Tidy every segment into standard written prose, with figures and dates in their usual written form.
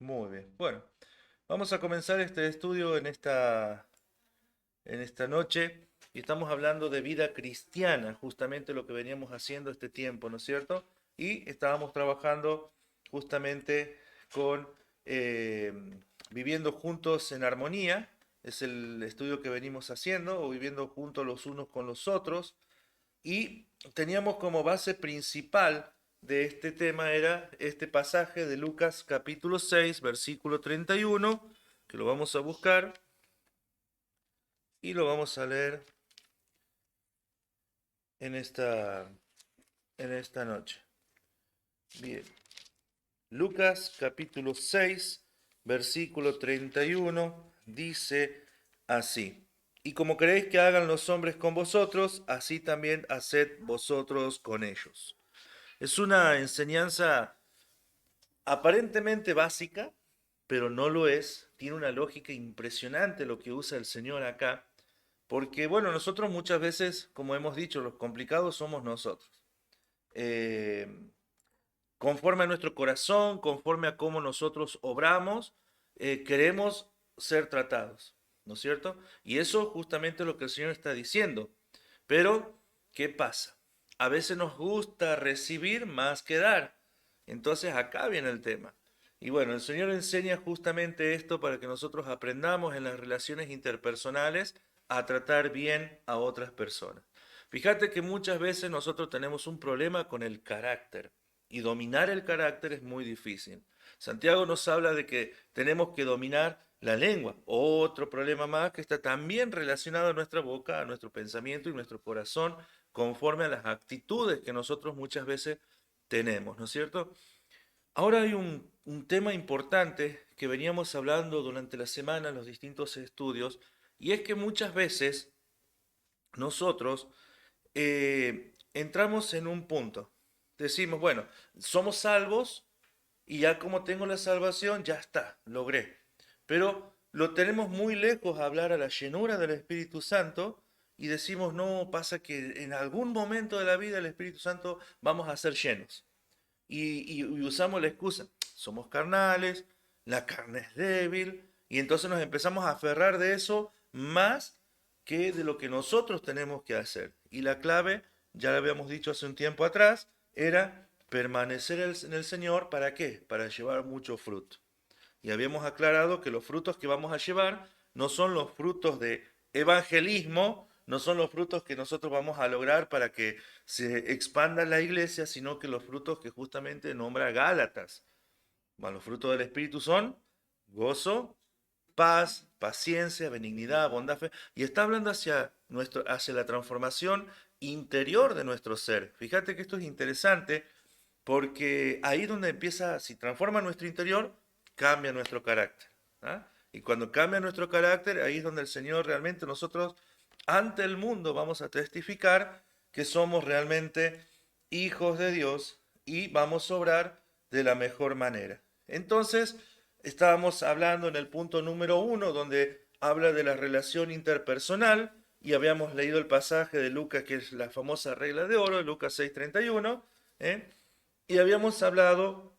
Muy bien. Bueno, vamos a comenzar este estudio en esta noche y estamos hablando de vida cristiana, justamente lo que veníamos haciendo este tiempo, ¿no es cierto? Y estábamos trabajando justamente con eh, viviendo juntos en armonía, es el estudio que venimos haciendo, o viviendo juntos los unos con los otros, y teníamos como base principal de este tema era este pasaje de Lucas capítulo 6, versículo 31, que lo vamos a buscar y lo vamos a leer en esta noche. Bien, Lucas capítulo 6, versículo 31 dice así: Y como queréis que hagan los hombres con vosotros, así también haced vosotros con ellos. Es una enseñanza aparentemente básica, pero no lo es. Tiene una lógica impresionante lo que usa el Señor acá, porque bueno, nosotros muchas veces, como hemos dicho, los complicados somos nosotros. Eh, Conforme a nuestro corazón, conforme a cómo nosotros obramos, queremos ser tratados, ¿no es cierto? Y eso justamente es lo que el Señor está diciendo. Pero, ¿qué pasa? A veces nos gusta recibir más que dar. Entonces acá viene el tema. Y bueno, el Señor enseña justamente esto para que nosotros aprendamos en las relaciones interpersonales a tratar bien a otras personas. Fíjate que muchas veces nosotros tenemos un problema con el carácter y dominar el carácter es muy difícil. Santiago nos habla de que tenemos que dominar la lengua, otro problema más que está también relacionado a nuestra boca, a nuestro pensamiento y nuestro corazón, conforme a las actitudes que nosotros muchas veces tenemos, ¿no es cierto? Ahora hay un tema importante que veníamos hablando durante la semana en los distintos estudios, y es que muchas veces nosotros entramos en un punto. Decimos, bueno, somos salvos y ya como tengo la salvación, ya está, logré. Pero lo tenemos muy lejos a hablar a la llenura del Espíritu Santo y decimos, no, pasa que en algún momento de la vida el Espíritu Santo vamos a ser llenos. Y usamos la excusa, somos carnales, la carne es débil, y entonces nos empezamos a aferrar de eso más que de lo que nosotros tenemos que hacer. Y la clave, ya lo habíamos dicho hace un tiempo atrás, era permanecer en el Señor. ¿Para qué? Para llevar mucho fruto. Y habíamos aclarado que los frutos que vamos a llevar no son los frutos de evangelismo, no son los frutos que nosotros vamos a lograr para que se expanda la iglesia, sino que los frutos que justamente nombra Gálatas. Bueno, los frutos del Espíritu son gozo, paz, paciencia, benignidad, bondad, fe. Y está hablando hacia la transformación interior de nuestro ser. Fíjate que esto es interesante porque ahí donde empieza, si transforma nuestro interior, cambia nuestro carácter. ¿Ah? Y cuando cambia nuestro carácter, ahí es donde el Señor realmente nosotros, ante el mundo, vamos a testificar que somos realmente hijos de Dios y vamos a obrar de la mejor manera. Entonces, estábamos hablando en el punto número 1, donde habla de la relación interpersonal, y habíamos leído el pasaje de Lucas, que es la famosa regla de oro, Lucas 6:31, ¿eh? Y habíamos hablado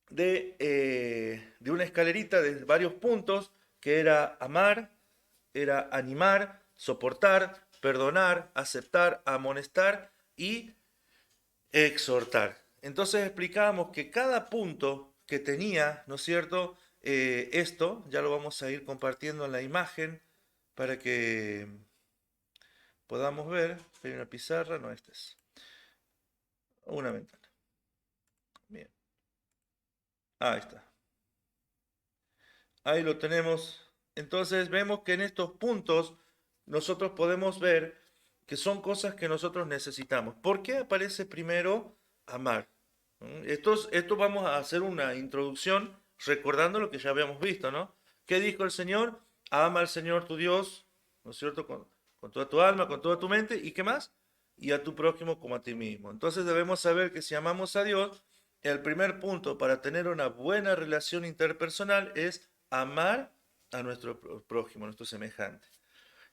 de una escalerita de varios puntos, que era amar, era animar, soportar, perdonar, aceptar, amonestar y exhortar. Entonces explicábamos que cada punto que tenía, ¿no es cierto? Esto ya lo vamos a ir compartiendo en la imagen para que podamos ver. Hay una pizarra, no, esta es una ventana. Bien, ahí está. Ahí lo tenemos. Entonces vemos que en estos puntos nosotros podemos ver que son cosas que nosotros necesitamos. ¿Por qué aparece primero amar? Esto vamos a hacer una introducción recordando lo que ya habíamos visto, ¿no? ¿Qué dijo el Señor? Ama al Señor tu Dios, ¿no es cierto? Con toda tu alma, con toda tu mente, ¿y qué más? Y a tu prójimo como a ti mismo. Entonces debemos saber que si amamos a Dios, el primer punto para tener una buena relación interpersonal es amar a nuestro prójimo, a nuestro semejante.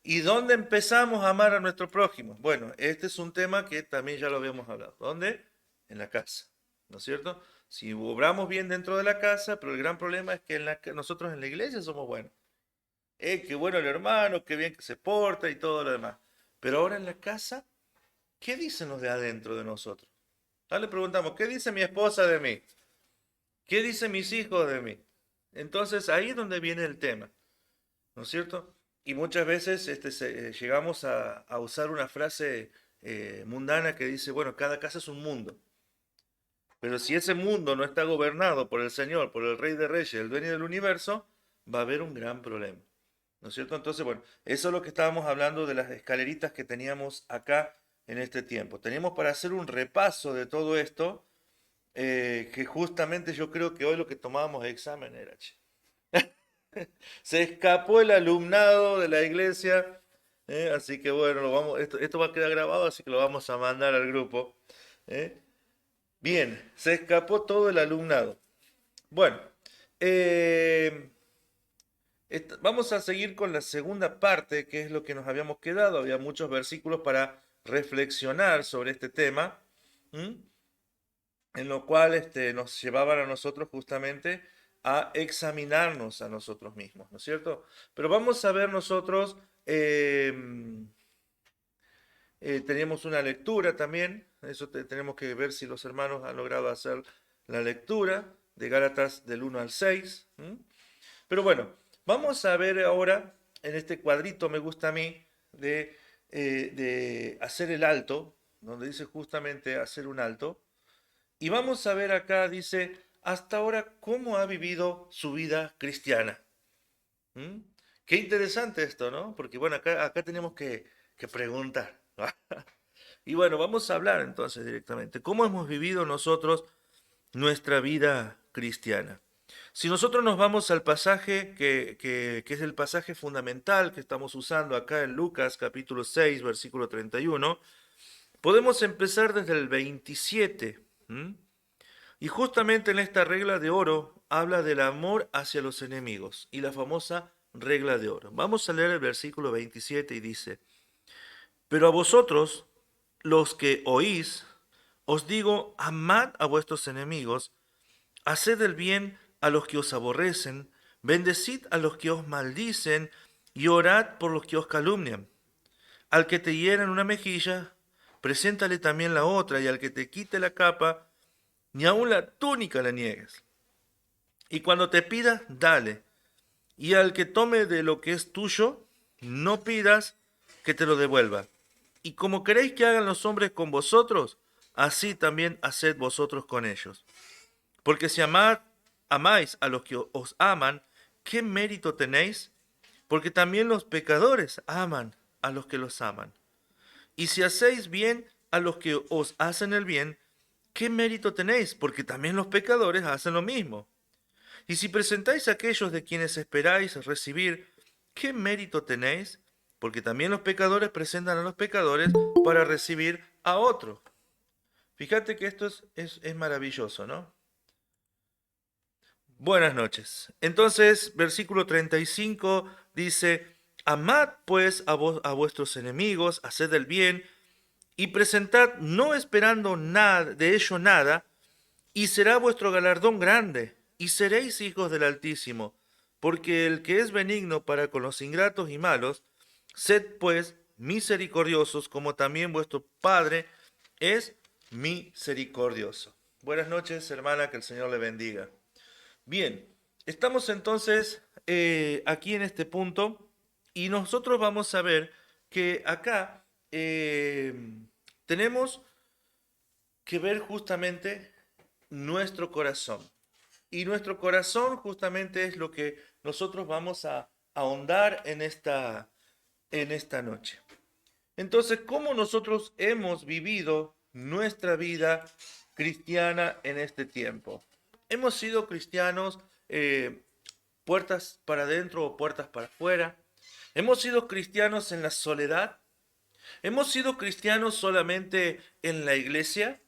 ¿Y dónde empezamos a amar a nuestro prójimo? Bueno, este es un tema que también ya lo habíamos hablado. ¿Dónde? En la casa, ¿no es cierto? Si obramos bien dentro de la casa, pero el gran problema es que nosotros en la iglesia somos buenos. Qué bueno el hermano, qué bien que se porta y todo lo demás. Pero ahora en la casa, ¿qué dicen los de adentro de nosotros? Ahora le preguntamos, ¿qué dice mi esposa de mí? ¿Qué dicen mis hijos de mí? Entonces ahí es donde viene el tema, ¿no es cierto? Y muchas veces llegamos a usar una frase mundana que dice, bueno, cada casa es un mundo. Pero si ese mundo no está gobernado por el Señor, por el Rey de Reyes, el dueño del universo, va a haber un gran problema. ¿No es cierto? Entonces, bueno, eso es lo que estábamos hablando de las escaleritas que teníamos acá en este tiempo. Teníamos para hacer un repaso de todo esto, que justamente yo creo que hoy lo que tomábamos de examen era, che. Se escapó el alumnado de la iglesia, así que bueno, esto va a quedar grabado, así que lo vamos a mandar al grupo. ¿eh? Bien, se escapó todo el alumnado. Bueno, eh, vamos a seguir con la segunda parte, que es lo que nos habíamos quedado. Había muchos versículos para reflexionar sobre este tema, ¿m? En lo cual nos llevaban a nosotros justamente a examinarnos a nosotros mismos, ¿no es cierto? Pero vamos a ver nosotros, teníamos una lectura también, eso tenemos que ver si los hermanos han logrado hacer la lectura de Gálatas del 1 al 6. Pero bueno, vamos a ver ahora, en este cuadrito me gusta a mí, de hacer el alto, donde dice justamente hacer un alto. Y vamos a ver acá, dice, hasta ahora, cómo ha vivido su vida cristiana. ¿Mm? Qué interesante esto, ¿no? Porque bueno, acá tenemos que preguntar. Y bueno, vamos a hablar entonces directamente. ¿Cómo hemos vivido nosotros nuestra vida cristiana? Si nosotros nos vamos al pasaje que es el pasaje fundamental que estamos usando acá en Lucas capítulo 6, versículo 31, podemos empezar desde el 27. Y justamente en esta regla de oro habla del amor hacia los enemigos y la famosa regla de oro. Vamos a leer el versículo 27 y dice, pero a vosotros, los que oís, os digo, amad a vuestros enemigos, haced el bien a los que os aborrecen, bendecid a los que os maldicen y orad por los que os calumnian. Al que te hiera en una mejilla, preséntale también la otra, y al que te quite la capa, ni aun la túnica le niegues. Y cuando te pida, dale. Y al que tome de lo que es tuyo, no pidas que te lo devuelva. Y como queréis que hagan los hombres con vosotros, así también haced vosotros con ellos. Porque si amáis a los que os aman, ¿qué mérito tenéis? Porque también los pecadores aman a los que los aman. Y si hacéis bien a los que os hacen el bien, ¿qué mérito tenéis? Porque también los pecadores hacen lo mismo. Y si presentáis a aquellos de quienes esperáis recibir, ¿qué mérito tenéis? Porque también los pecadores presentan a los pecadores para recibir a otro. Fíjate que esto es maravilloso, ¿no? Buenas noches. Entonces, versículo 35 dice, amad pues a vuestros enemigos, haced el bien y presentad no esperando nada de ello nada, y será vuestro galardón grande, y seréis hijos del Altísimo, porque el que es benigno para con los ingratos y malos, sed pues misericordiosos, como también vuestro Padre es misericordioso. Buenas noches, hermana, que el Señor le bendiga. Bien, estamos entonces aquí en este punto, y nosotros vamos a ver que acá tenemos que ver justamente nuestro corazón. Y nuestro corazón justamente es lo que nosotros vamos a ahondar en esta noche. Entonces, ¿cómo nosotros hemos vivido nuestra vida cristiana en este tiempo? Hemos sido cristianos puertas para adentro o puertas para afuera. Hemos sido cristianos en la soledad. Hemos sido cristianos solamente en la iglesia.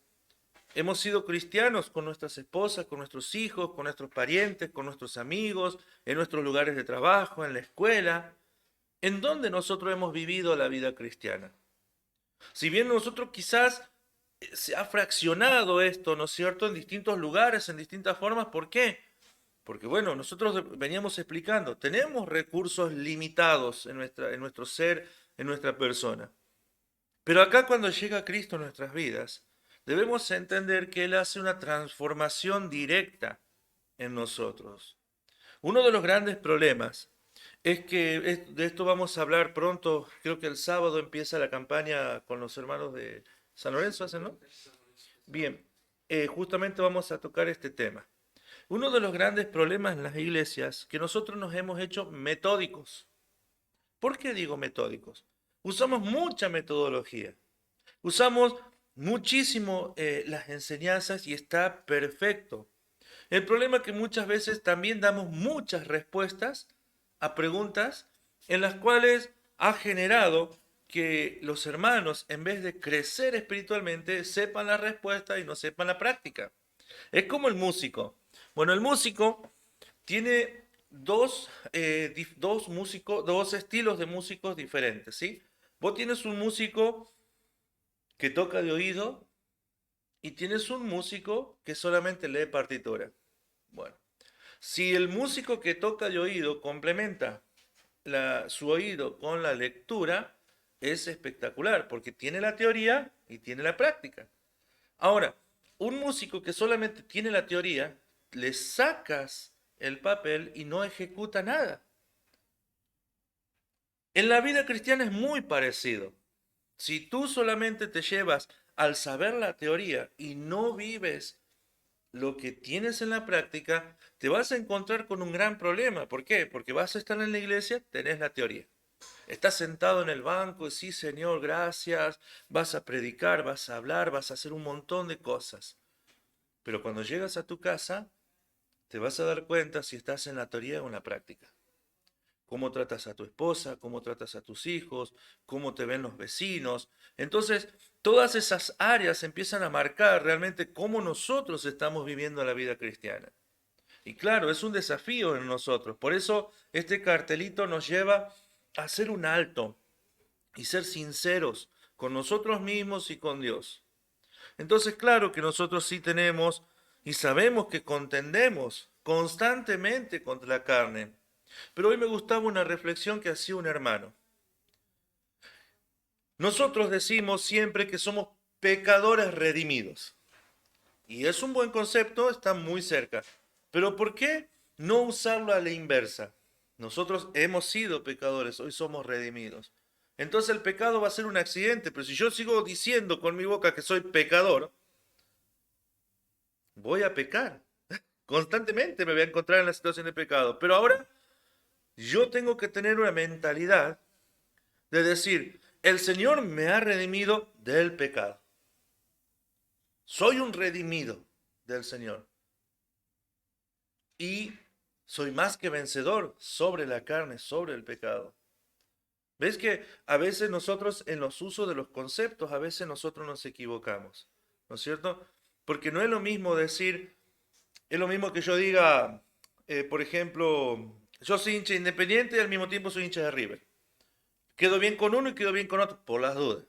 Hemos sido cristianos con nuestras esposas, con nuestros hijos, con nuestros parientes, con nuestros amigos, en nuestros lugares de trabajo, en la escuela. ¿En dónde nosotros hemos vivido la vida cristiana? Si bien nosotros quizás se ha fraccionado esto, ¿no es cierto?, en distintos lugares, en distintas formas. ¿Por qué? Porque bueno, nosotros veníamos explicando, tenemos recursos limitados en nuestro ser, en nuestra persona. Pero acá cuando llega Cristo a nuestras vidas, debemos entender que Él hace una transformación directa en nosotros. Uno de los grandes problemas es que de esto vamos a hablar pronto, creo que el sábado empieza la campaña con los hermanos de San Lorenzo, ¿hacen, no? Bien, justamente vamos a tocar este tema. Uno de los grandes problemas en las iglesias que nosotros nos hemos hecho metódicos. ¿Por qué digo metódicos? Usamos mucha metodología, usamos muchísimo las enseñanzas y está perfecto. El problema es que muchas veces también damos muchas respuestas a preguntas en las cuales ha generado que los hermanos, en vez de crecer espiritualmente, sepan la respuesta y no sepan la práctica. Es como el músico. Bueno, el músico tiene dos estilos de músicos diferentes, ¿sí? Vos tienes un músico que toca de oído y tienes un músico que solamente lee partitura. Bueno, si el músico que toca de oído complementa su oído con la lectura, es espectacular porque tiene la teoría y tiene la práctica. Ahora, un músico que solamente tiene la teoría, le sacas el papel y no ejecuta nada. En la vida cristiana es muy parecido. Si tú solamente te llevas al saber la teoría y no vives lo que tienes en la práctica, te vas a encontrar con un gran problema. ¿Por qué? Porque vas a estar en la iglesia, tenés la teoría. Estás sentado en el banco, sí, Señor, gracias, vas a predicar, vas a hablar, vas a hacer un montón de cosas. Pero cuando llegas a tu casa, te vas a dar cuenta si estás en la teoría o en la práctica. Cómo tratas a tu esposa, cómo tratas a tus hijos, cómo te ven los vecinos. Entonces, todas esas áreas empiezan a marcar realmente cómo nosotros estamos viviendo la vida cristiana. Y claro, es un desafío en nosotros. Por eso este cartelito nos lleva a hacer un alto y ser sinceros con nosotros mismos y con Dios. Entonces, claro que nosotros sí tenemos y sabemos que contendemos constantemente contra la carne. Pero hoy me gustaba una reflexión que hacía un hermano. Nosotros decimos siempre que somos pecadores redimidos. Y es un buen concepto, está muy cerca. Pero ¿por qué no usarlo a la inversa? Nosotros hemos sido pecadores, hoy somos redimidos. Entonces el pecado va a ser un accidente, pero si yo sigo diciendo con mi boca que soy pecador, voy a pecar. Constantemente me voy a encontrar en la situación de pecado. Pero ahora yo tengo que tener una mentalidad de decir, el Señor me ha redimido del pecado. Soy un redimido del Señor. Y soy más que vencedor sobre la carne, sobre el pecado. ¿Ves que a veces nosotros en los usos de los conceptos, a veces nosotros nos equivocamos? ¿No es cierto? Porque no es lo mismo decir, es lo mismo que yo diga, por ejemplo, yo soy hincha Independiente y al mismo tiempo soy hincha de River. Quedo bien con uno y quedo bien con otro, por las dudas.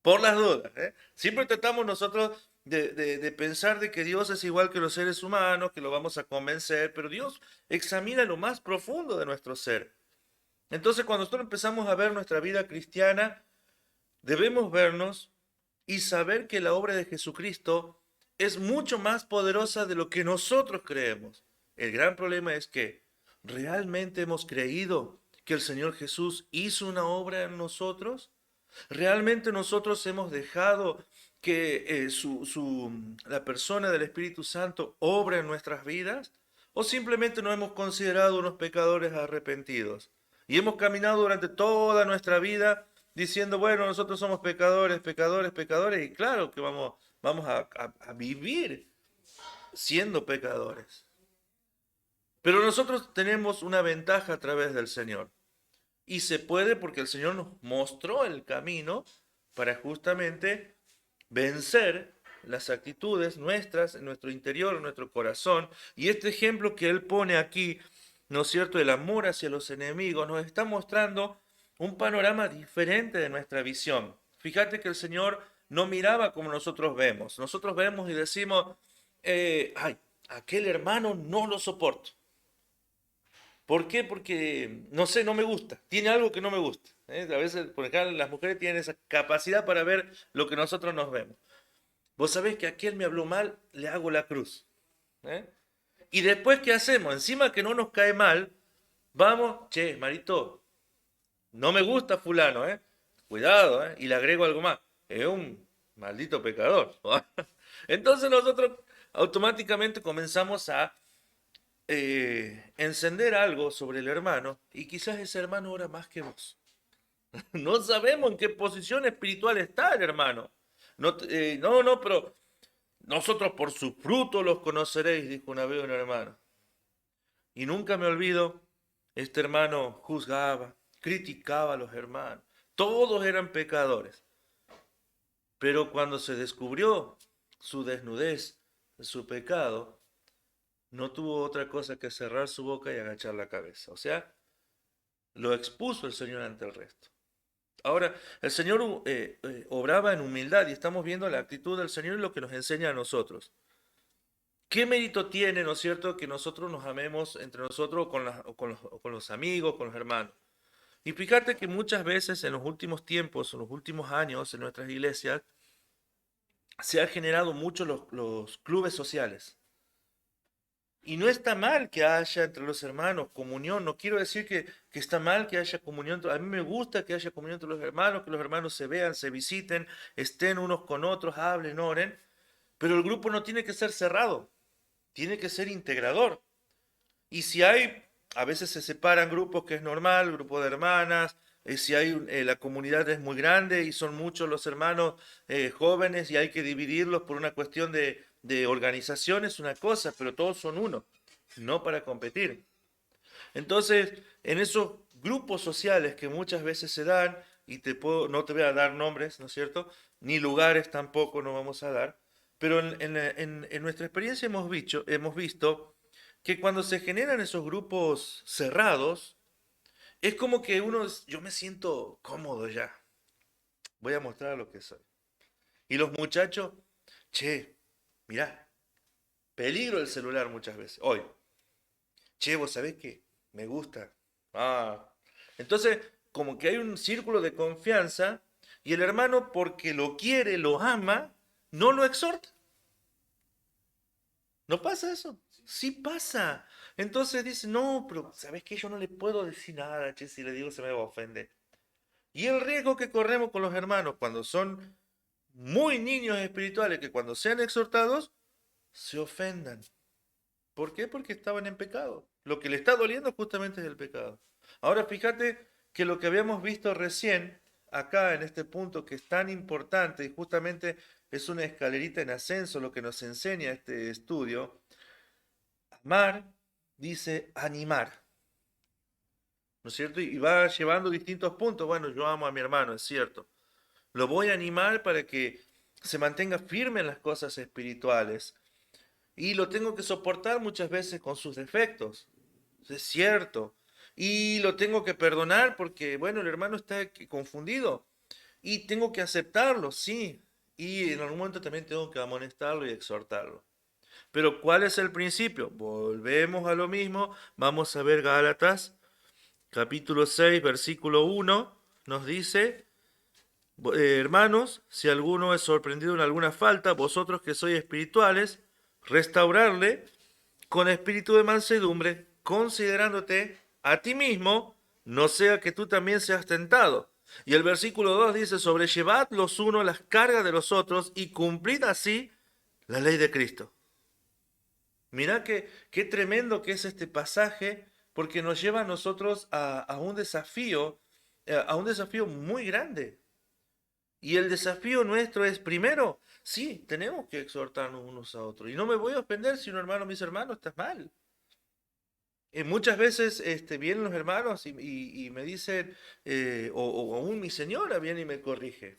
Por las dudas, ¿eh? Siempre tratamos nosotros de pensar de que Dios es igual que los seres humanos, que lo vamos a convencer, pero Dios examina lo más profundo de nuestro ser. Entonces, cuando nosotros empezamos a ver nuestra vida cristiana, debemos vernos y saber que la obra de Jesucristo es mucho más poderosa de lo que nosotros creemos. El gran problema es que realmente hemos creído que el Señor Jesús hizo una obra en nosotros. ¿Realmente nosotros hemos dejado que la persona del Espíritu Santo obra en nuestras vidas? ¿O simplemente nos hemos considerado unos pecadores arrepentidos? Y hemos caminado durante toda nuestra vida diciendo, bueno, nosotros somos pecadores, pecadores, pecadores, y claro que vamos a vivir siendo pecadores. Pero nosotros tenemos una ventaja a través del Señor. Y se puede porque el Señor nos mostró el camino para justamente vencer las actitudes nuestras en nuestro interior, en nuestro corazón. Y este ejemplo que Él pone aquí, ¿no es cierto?, el amor hacia los enemigos, nos está mostrando un panorama diferente de nuestra visión. Fíjate que el Señor no miraba como nosotros vemos. Nosotros vemos y decimos, ay, aquel hermano no lo soporto. ¿Por qué? Porque, no sé, no me gusta. Tiene algo que no me gusta. A veces, por ejemplo, las mujeres tienen esa capacidad para ver lo que nosotros nos vemos. Vos sabés que aquel me habló mal, le hago la cruz. ¿Eh? Y después, ¿qué hacemos? Encima que no nos cae mal, vamos, che, Marito, no me gusta fulano, ¿eh? Cuidado, ¿eh? Y le agrego algo más. Es un maldito pecador. Entonces nosotros automáticamente comenzamos a encender algo sobre el hermano y quizás ese hermano ora más que vos. No sabemos en qué posición espiritual está el hermano. No, no, pero nosotros por sus frutos los conoceréis, dijo una vez un hermano. Y nunca me olvido, este hermano juzgaba, criticaba a los hermanos. Todos eran pecadores. Pero cuando se descubrió su desnudez, su pecado, no tuvo otra cosa que cerrar su boca y agachar la cabeza. O sea, lo expuso el Señor ante el resto. Ahora, el Señor obraba en humildad y estamos viendo la actitud del Señor y lo que nos enseña a nosotros. ¿Qué mérito tiene, no es cierto, que nosotros nos amemos entre nosotros con los amigos, con los hermanos? Y fíjate que muchas veces en los últimos tiempos, en los últimos años, en nuestras iglesias, se han generado mucho los clubes sociales. Y no está mal que haya entre los hermanos comunión, no quiero decir que está mal que haya comunión, a mí me gusta que haya comunión entre los hermanos, que los hermanos se vean, se visiten, estén unos con otros, hablen, oren, pero el grupo no tiene que ser cerrado, tiene que ser integrador. Y si hay, a veces se separan grupos, que es normal, grupo de hermanas, si hay, la comunidad es muy grande y son muchos los hermanos jóvenes y hay que dividirlos por una cuestión de organización, es una cosa, pero todos son uno, no para competir. Entonces, en esos grupos sociales que muchas veces se dan, y no te voy a dar nombres, ¿no es cierto? Ni lugares tampoco no vamos a dar, pero en nuestra experiencia hemos visto que cuando se generan esos grupos cerrados, es como que yo me siento cómodo ya, voy a mostrar lo que soy. Y los muchachos, che, mirá, peligro el celular muchas veces. Hoy, che, vos sabés que me gusta. Ah. Entonces, como que hay un círculo de confianza y el hermano, porque lo quiere, lo ama, no lo exhorta. ¿No pasa eso? Sí pasa. Entonces dice, no, pero ¿sabes qué? Yo no le puedo decir nada, che, si le digo se me va a ofender. Y el riesgo que corremos con los hermanos cuando son muy niños espirituales, que cuando sean exhortados, se ofendan. ¿Por qué? Porque estaban en pecado. Lo que le está doliendo justamente es el pecado. Ahora fíjate que lo que habíamos visto recién, acá en este punto que es tan importante y justamente es una escalerita en ascenso lo que nos enseña este estudio, amar dice animar, ¿no es cierto? Y va llevando distintos puntos. Bueno, yo amo a mi hermano, es cierto. Lo voy a animar para que se mantenga firme en las cosas espirituales. Y lo tengo que soportar muchas veces con sus defectos. Es cierto. Y lo tengo que perdonar porque, bueno, el hermano está confundido. Y tengo que aceptarlo, sí. Y en algún momento también tengo que amonestarlo y exhortarlo. Pero ¿cuál es el principio? Volvemos a lo mismo. Vamos a ver Gálatas, capítulo 6, versículo 1. Nos dice, hermanos, si alguno es sorprendido en alguna falta, vosotros que sois espirituales, restaurarle con espíritu de mansedumbre, considerándote a ti mismo, no sea que tú también seas tentado. Y el versículo 2 dice, sobrellevad los unos las cargas de los otros y cumplid así la ley de Cristo. Mirá qué tremendo que es este pasaje, porque nos lleva a nosotros a un desafío muy grande. Y el desafío nuestro es, primero, sí, tenemos que exhortarnos unos a otros. Y no me voy a ofender si un hermano me dice, hermano, estás mal. Muchas veces vienen los hermanos y me dicen, o aún mi señora viene y me corrige,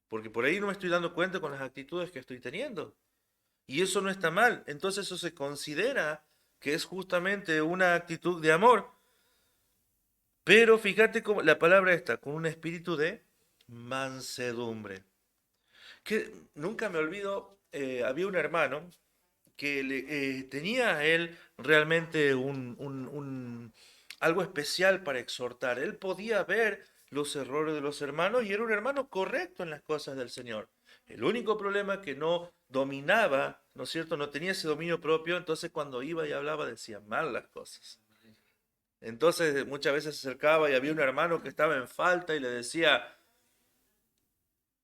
porque por ahí no me estoy dando cuenta con las actitudes que estoy teniendo. Y eso no está mal. Entonces eso se considera que es justamente una actitud de amor. Pero fíjate cómo la palabra está, con un espíritu de mansedumbre. Que nunca me olvido, había un hermano que tenía él realmente algo especial para exhortar. Él podía ver los errores de los hermanos y era un hermano correcto en las cosas del Señor. El único problema que no dominaba, ¿no es cierto? No tenía ese dominio propio, entonces cuando iba y hablaba decía mal las cosas. Entonces muchas veces se acercaba y había un hermano que estaba en falta y le decía,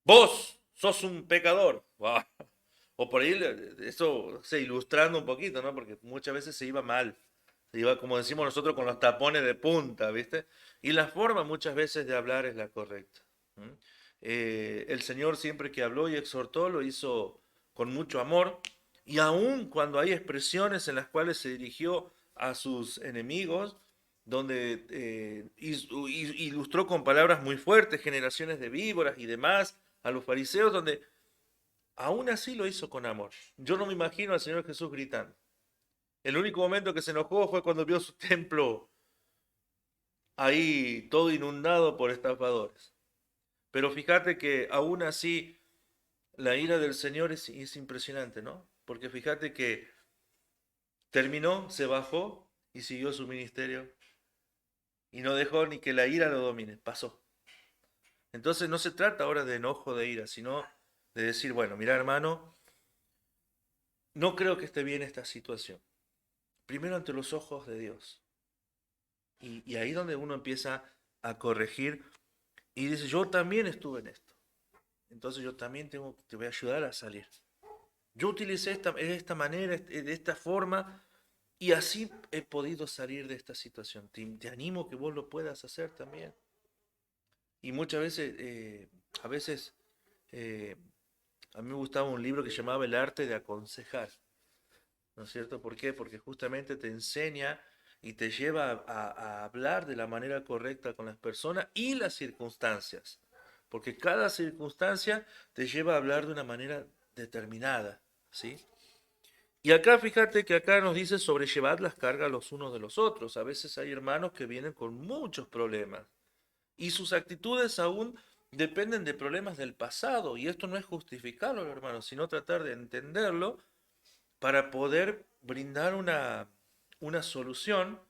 vos sos un pecador. Buah. O por ahí, eso se ilustrando un poquito, ¿no? Porque muchas veces se iba mal. Se iba, como decimos nosotros, con los tapones de punta, ¿viste? Y la forma muchas veces de hablar es la correcta. ¿M? El Señor siempre que habló y exhortó lo hizo con mucho amor. Y aun cuando hay expresiones en las cuales se dirigió a sus enemigos, donde ilustró con palabras muy fuertes, generaciones de víboras y demás, a los fariseos, donde aún así lo hizo con amor. Yo no me imagino al Señor Jesús gritando. El único momento que se enojó fue cuando vio su templo ahí todo inundado por estafadores. Pero fíjate que aún así la ira del Señor es impresionante, ¿no? Porque fíjate que terminó, se bajó y siguió su ministerio y no dejó ni que la ira lo domine, pasó. Entonces no se trata ahora de enojo, de ira, sino de decir, bueno, mira hermano, no creo que esté bien esta situación. Primero ante los ojos de Dios. Y ahí donde uno empieza a corregir y dice, yo también estuve en esto. Entonces yo también te voy a ayudar a salir. Yo utilicé de esta manera, de esta forma, y así he podido salir de esta situación. Te animo que vos lo puedas hacer también. Y muchas veces, a veces, eh, a mí me gustaba un libro que se llamaba El arte de aconsejar. ¿No es cierto? ¿Por qué? Porque justamente te enseña y te lleva a hablar de la manera correcta con las personas y las circunstancias. Porque cada circunstancia te lleva a hablar de una manera determinada, ¿sí? Y acá fíjate que acá nos dice sobrellevad las cargas los unos de los otros. A veces hay hermanos que vienen con muchos problemas y sus actitudes aún dependen de problemas del pasado. Y esto no es justificarlo, hermanos, sino tratar de entenderlo para poder brindar una solución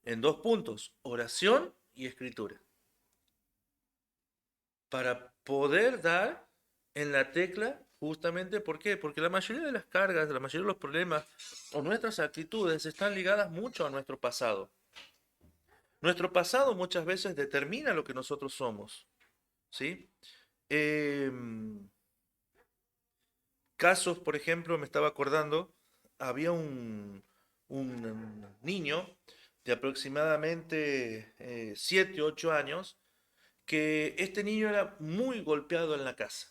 en dos puntos, oración y escritura. Para poder dar en la tecla justamente, ¿por qué? Porque la mayoría de las cargas, la mayoría de los problemas o nuestras actitudes están ligadas mucho a nuestro pasado. Nuestro pasado muchas veces determina lo que nosotros somos, ¿sí? Casos, por ejemplo, me estaba acordando, había un niño de aproximadamente 7, 8 años, que este niño era muy golpeado en la casa.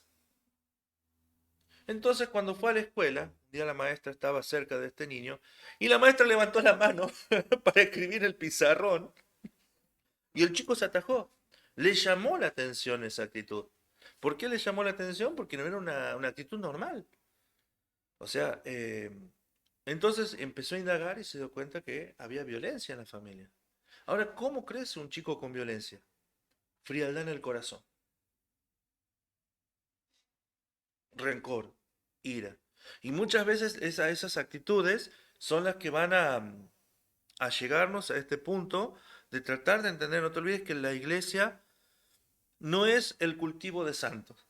Entonces, cuando fue a la escuela, un día la maestra estaba cerca de este niño, y la maestra levantó la mano para escribir el pizarrón, y el chico se atajó. Le llamó la atención esa actitud. ¿Por qué le llamó la atención? Porque no era una actitud normal. O sea, entonces empezó a indagar y se dio cuenta que había violencia en la familia. Ahora, ¿cómo crece un chico con violencia? Frialdad en el corazón, rencor, ira. Y muchas veces esas actitudes son las que van a llegarnos a este punto de tratar de entender. No te olvides que la iglesia no es el cultivo de santos.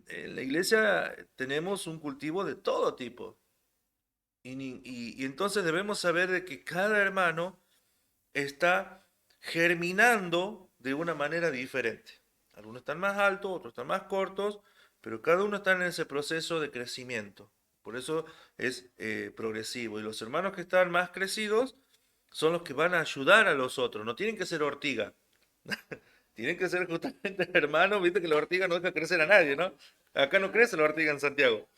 En la iglesia tenemos un cultivo de todo tipo. Y entonces debemos saber de que cada hermano está germinando de una manera diferente. Algunos están más altos, otros están más cortos, pero cada uno está en ese proceso de crecimiento. Por eso es progresivo. Y los hermanos que están más crecidos son los que van a ayudar a los otros. No tienen que ser ortiga. Tienen que ser justamente hermanos. Viste que la ortiga no deja crecer a nadie, ¿no? Acá no crece la ortiga en Santiago.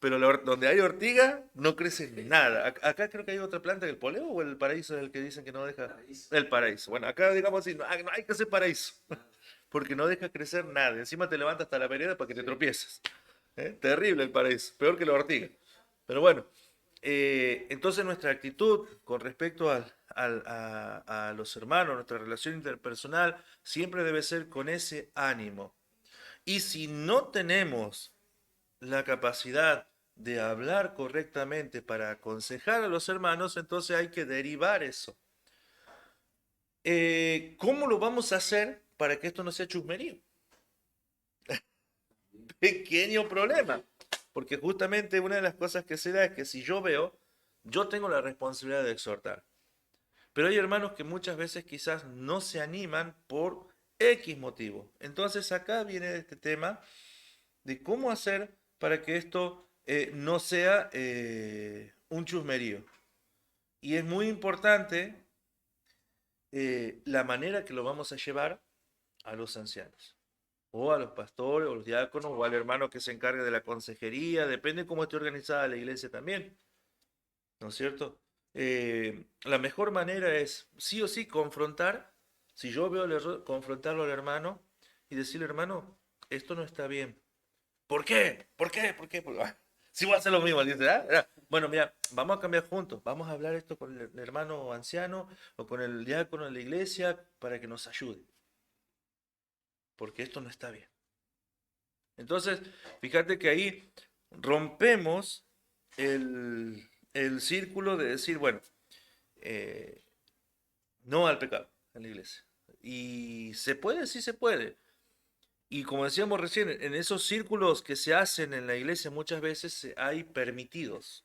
Pero donde hay ortiga, no crece nada. Acá creo que hay otra planta, el poleo o el paraíso es el que dicen que no deja. El paraíso. Bueno, acá digamos así, no, no hay que hacer paraíso. Porque no deja crecer nada. Encima te levanta hasta la vereda para que te tropieces. ¿Eh? Terrible el paraíso. Peor que la ortiga. Pero bueno, entonces nuestra actitud con respecto a los hermanos, nuestra relación interpersonal, siempre debe ser con ese ánimo. Y si no tenemos la capacidad de hablar correctamente para aconsejar a los hermanos, entonces hay que derivar eso. ¿Cómo lo vamos a hacer para que esto no sea chusmerío? Pequeño problema, porque justamente una de las cosas que se da es que si yo veo, yo tengo la responsabilidad de exhortar. Pero hay hermanos que muchas veces quizás no se animan por X motivo. Entonces acá viene este tema de cómo hacer para que esto no sea un chusmerío. Y es muy importante la manera que lo vamos a llevar a los ancianos, o a los pastores, o los diáconos, o al hermano que se encargue de la consejería, depende cómo esté organizada la iglesia también, ¿no es cierto? La mejor manera es sí o sí confrontar, si yo veo el error, confrontarlo al hermano y decirle, hermano, esto no está bien. ¿Por qué? ¿Por qué? ¿Por qué? Si voy a hacer lo mismo, dice, ¿ah? Bueno, mira, vamos a cambiar juntos, vamos a hablar esto con el hermano anciano o con el diácono de la iglesia para que nos ayude, porque esto no está bien. Entonces, fíjate que ahí rompemos el círculo de decir, bueno, eh, no al pecado en la iglesia. Y se puede, sí se puede. Y como decíamos recién, en esos círculos que se hacen en la iglesia muchas veces hay permitidos.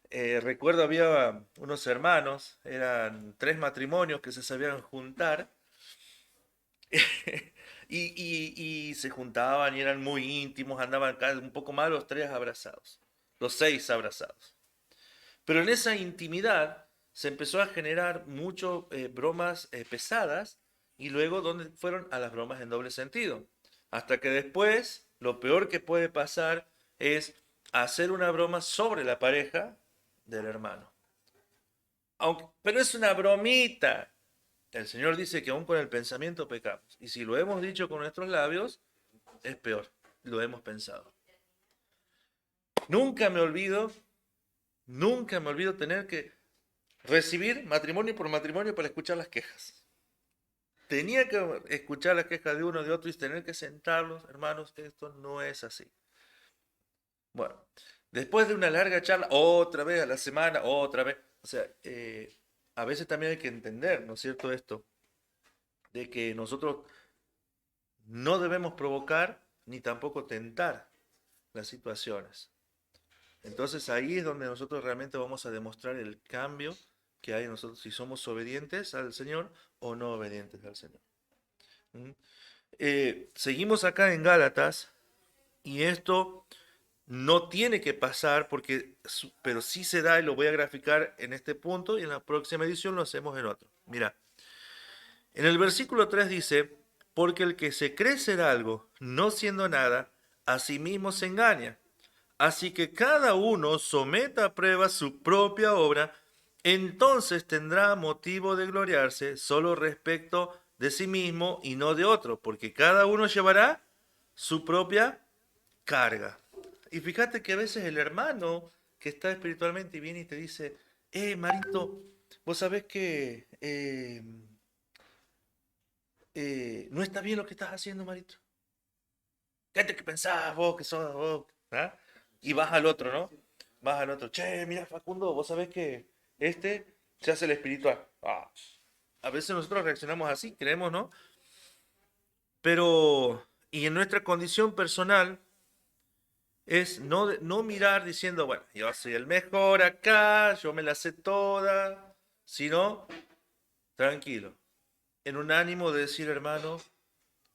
Recuerdo había unos hermanos, eran 3 matrimonios que se sabían juntar y se juntaban y eran muy íntimos, andaban un poco más los 3 abrazados, los 6 abrazados. Pero en esa intimidad se empezó a generar mucho bromas pesadas y luego donde fueron a las bromas en doble sentido. Hasta que después lo peor que puede pasar es hacer una broma sobre la pareja del hermano. Pero es una bromita. El Señor dice que aún con el pensamiento pecamos. Y si lo hemos dicho con nuestros labios, es peor. Lo hemos pensado. Nunca me olvido, nunca me olvido tener que recibir matrimonio por matrimonio para escuchar las quejas. Tenía que escuchar las quejas de uno de otro y tener que sentarlos, hermanos, esto no es así. Bueno, después de una larga charla, otra vez a la semana, otra vez. O sea, a veces también hay que entender, ¿no es cierto? Esto, de que nosotros no debemos provocar ni tampoco tentar las situaciones. Entonces ahí es donde nosotros realmente vamos a demostrar el cambio que hay en nosotros, si somos obedientes al Señor o no obedientes al Señor. ¿Mm? Seguimos acá en Gálatas y esto no tiene que pasar porque, pero sí se da y lo voy a graficar en este punto y en la próxima edición lo hacemos en otro. Mira, en el versículo 3 dice, porque el que se cree ser algo, no siendo nada, a sí mismo se engaña. Así que cada uno someta a prueba su propia obra, entonces tendrá motivo de gloriarse solo respecto de sí mismo y no de otro, porque cada uno llevará su propia carga. Y fíjate que a veces el hermano que está espiritualmente y viene y te dice, Marito, vos sabés que no está bien lo que estás haciendo, Marito. ¿Qué que pensás vos que sos vos? ¿Ah? Y vas al otro, ¿no? Vas al otro. Che, mira, Facundo, vos sabés que este se hace el espiritual. Ah. A veces nosotros reaccionamos así, creemos, ¿no? Pero, y en nuestra condición personal es no mirar diciendo, bueno, yo soy el mejor acá, yo me la sé toda, sino tranquilo, en un ánimo de decir, hermano,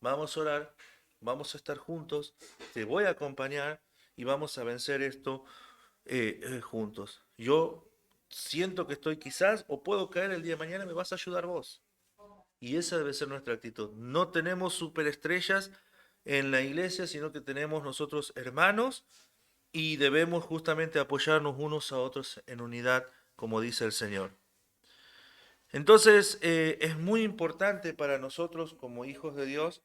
vamos a orar, vamos a estar juntos, te voy a acompañar y vamos a vencer esto juntos. Yo siento que estoy quizás o puedo caer el día de mañana, me vas a ayudar vos. Y esa debe ser nuestra actitud. No tenemos superestrellas en la iglesia, sino que tenemos nosotros hermanos y debemos justamente apoyarnos unos a otros en unidad, como dice el Señor. Entonces, es muy importante para nosotros como hijos de Dios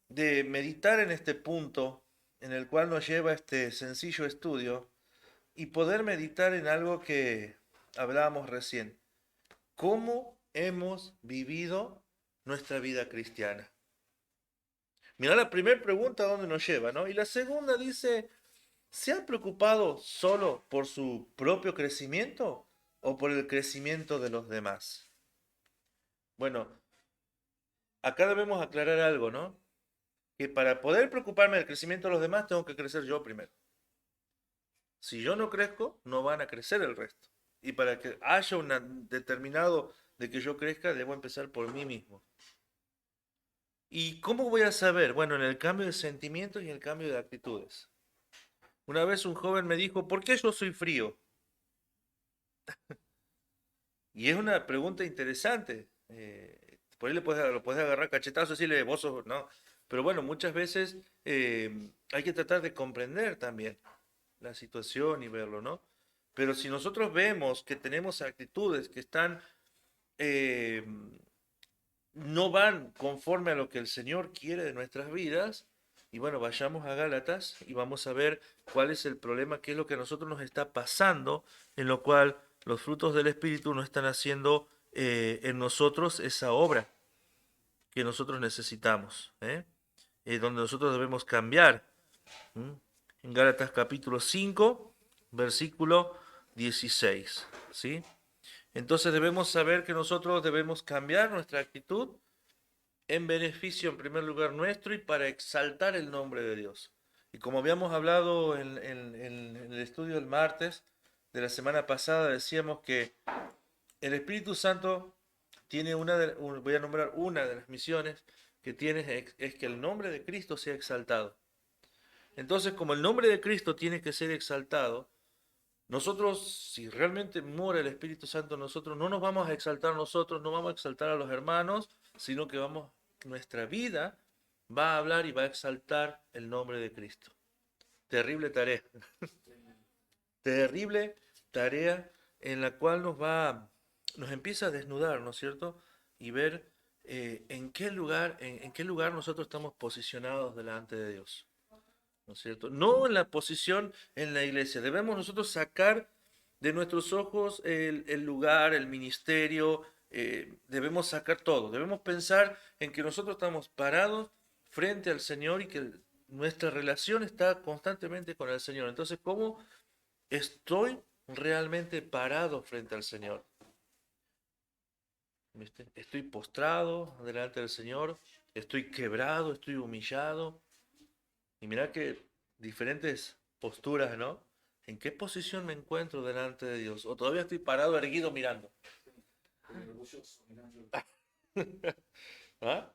de meditar en este punto en el cual nos lleva este sencillo estudio y poder meditar en algo que hablábamos recién. ¿Cómo hemos vivido nuestra vida cristiana? Mirá la primera pregunta a dónde nos lleva, ¿no? Y la segunda dice, ¿se ha preocupado solo por su propio crecimiento o por el crecimiento de los demás? Bueno, acá debemos aclarar algo, ¿no? Que para poder preocuparme del crecimiento de los demás tengo que crecer yo primero. Si yo no crezco, no van a crecer el resto. Y para que haya un determinado de que yo crezca, debo empezar por mí mismo. ¿Y cómo voy a saber? Bueno, en el cambio de sentimientos y el cambio de actitudes. Una vez un joven me dijo, ¿por qué yo soy frío? Y es una pregunta interesante. Por ahí lo puedes agarrar cachetazo y decirle, vos sos, no. Pero bueno, muchas veces hay que tratar de comprender también la situación y verlo, ¿no? Pero si nosotros vemos que tenemos actitudes que están, eh, no van conforme a lo que el Señor quiere de nuestras vidas, y bueno, vayamos a Gálatas y vamos a ver cuál es el problema, qué es lo que a nosotros nos está pasando, en lo cual los frutos del Espíritu no están haciendo en nosotros esa obra que nosotros necesitamos, donde nosotros debemos cambiar. ¿Mm? En Gálatas capítulo 5, versículo 16, ¿sí? Entonces debemos saber que nosotros debemos cambiar nuestra actitud en beneficio en primer lugar nuestro y para exaltar el nombre de Dios. Y como habíamos hablado en el estudio del martes de la semana pasada, decíamos que el Espíritu Santo tiene voy a nombrar una de las misiones que tiene es que el nombre de Cristo sea exaltado. Entonces, como el nombre de Cristo tiene que ser exaltado, nosotros, si realmente mora el Espíritu Santo en nosotros, no nos vamos a exaltar nosotros, no vamos a exaltar a los hermanos, sino que nuestra vida va a hablar y va a exaltar el nombre de Cristo. Terrible tarea, terrible tarea en la cual nos empieza a desnudar, ¿no es cierto? Y ver en qué lugar nosotros estamos posicionados delante de Dios. ¿No es cierto? No en la posición en la iglesia. Debemos nosotros sacar de nuestros ojos el lugar, el ministerio, debemos sacar todo. Debemos pensar en que nosotros estamos parados frente al Señor y que nuestra relación está constantemente con el Señor. Entonces, ¿cómo estoy realmente parado frente al Señor? ¿Viste? Estoy postrado delante del Señor, estoy quebrado, estoy humillado. Y mira que diferentes posturas, ¿no? ¿En qué posición me encuentro delante de Dios? O todavía estoy parado, erguido, mirando. ¿Ah?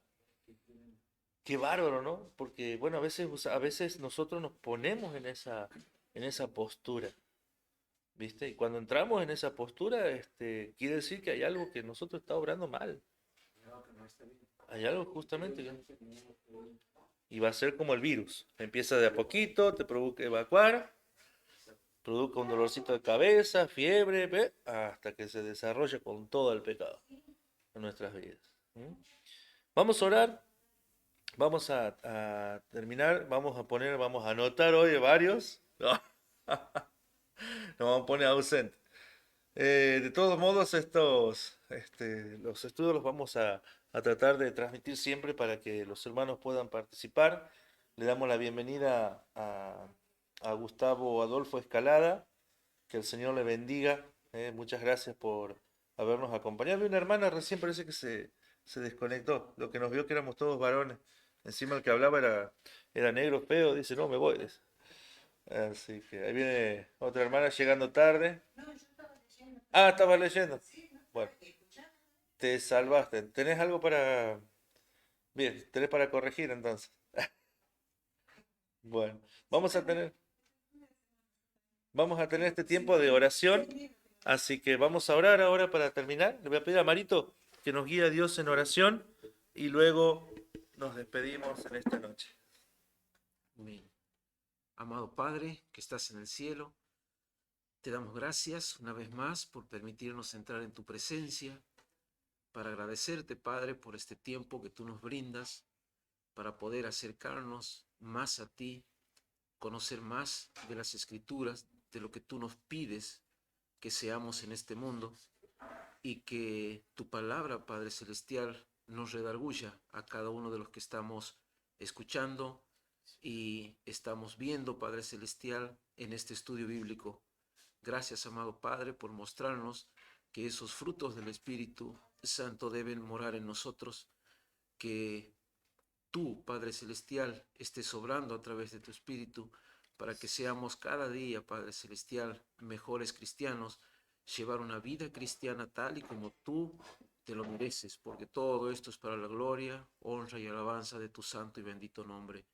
Qué bárbaro, ¿no? Porque, bueno, a veces nosotros nos ponemos en esa postura, ¿viste? Y cuando entramos en esa postura, quiere decir que hay algo que nosotros está obrando mal. Hay algo justamente que... Y va a ser como el virus. Empieza de a poquito, te provoca evacuar, produzca un dolorcito de cabeza, fiebre, hasta que se desarrolle con todo el pecado en nuestras vidas. ¿Mm? Vamos a orar, vamos a terminar, vamos a anotar hoy varios. Nos vamos a poner ausente. De todos modos, los estudios los vamos a tratar de transmitir siempre para que los hermanos puedan participar. Le damos la bienvenida a Gustavo Adolfo Escalada. Que el Señor le bendiga. Muchas gracias por habernos acompañado. Y una hermana recién parece que se desconectó. Lo que nos vio que éramos todos varones. Encima el que hablaba era negro feo. Dice, no, me voy. Dice. Así que ahí viene otra hermana llegando tarde. Ah, estaba leyendo. Bueno, te salvaste. ¿Tenés algo para... Bien, tenés para corregir entonces. Bueno, vamos a tener este tiempo de oración. Así que vamos a orar ahora para terminar. Le voy a pedir a Marito que nos guíe a Dios en oración y luego nos despedimos en esta noche. Amén. Amado Padre, que estás en el cielo, te damos gracias una vez más por permitirnos entrar en tu presencia, para agradecerte, Padre, por este tiempo que tú nos brindas, para poder acercarnos más a ti, conocer más de las Escrituras, de lo que tú nos pides que seamos en este mundo, y que tu palabra, Padre Celestial, nos redarguya a cada uno de los que estamos escuchando y estamos viendo, Padre Celestial, en este estudio bíblico. Gracias, amado Padre, por mostrarnos que esos frutos del Espíritu Santo deben morar en nosotros, que tú, Padre Celestial, estés obrando a través de tu Espíritu para que seamos cada día, Padre Celestial, mejores cristianos, llevar una vida cristiana tal y como tú te lo mereces, porque todo esto es para la gloria, honra y alabanza de tu santo y bendito nombre.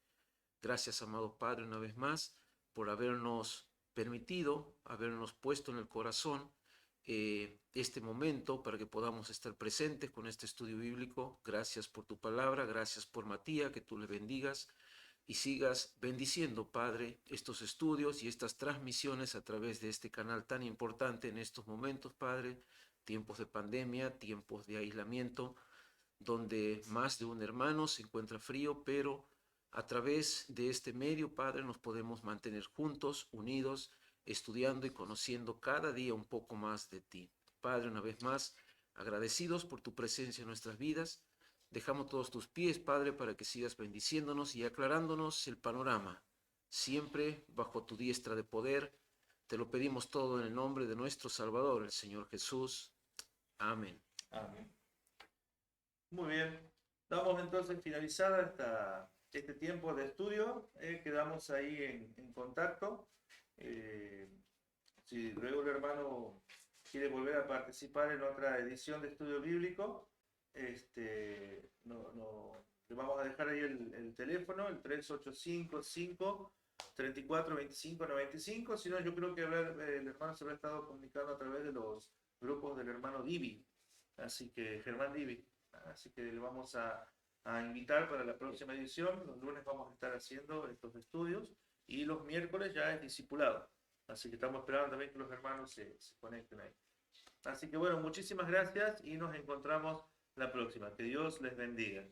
Gracias, amado Padre, una vez más, por habernos permitido, habernos puesto en el corazón este momento para que podamos estar presentes con este estudio bíblico. Gracias por tu palabra, gracias por Matías, que tú le bendigas y sigas bendiciendo, Padre, estos estudios y estas transmisiones a través de este canal tan importante en estos momentos, Padre, tiempos de pandemia, tiempos de aislamiento, donde más de un hermano se encuentra frío, pero a través de este medio, Padre, nos podemos mantener juntos, unidos, estudiando y conociendo cada día un poco más de ti. Padre, una vez más, agradecidos por tu presencia en nuestras vidas, dejamos todos tus pies, Padre, para que sigas bendiciéndonos y aclarándonos el panorama, siempre bajo tu diestra de poder. Te lo pedimos todo en el nombre de nuestro Salvador, el Señor Jesús. Amén. Amén. Muy bien. Damos entonces finalizada este tiempo de estudio. Quedamos ahí en contacto. Si luego el hermano quiere volver a participar en otra edición de estudio bíblico, le vamos a dejar ahí el teléfono, el 3855-342595. Si no, yo creo que el hermano se habrá estado comunicando a través de los grupos del hermano Divi. Así que, Germán Divi. Así que le vamos a invitar para la próxima edición. Los lunes vamos a estar haciendo estos estudios y los miércoles ya es discipulado. Así que estamos esperando también que los hermanos se conecten ahí. Así que bueno, muchísimas gracias y nos encontramos la próxima. Que Dios les bendiga.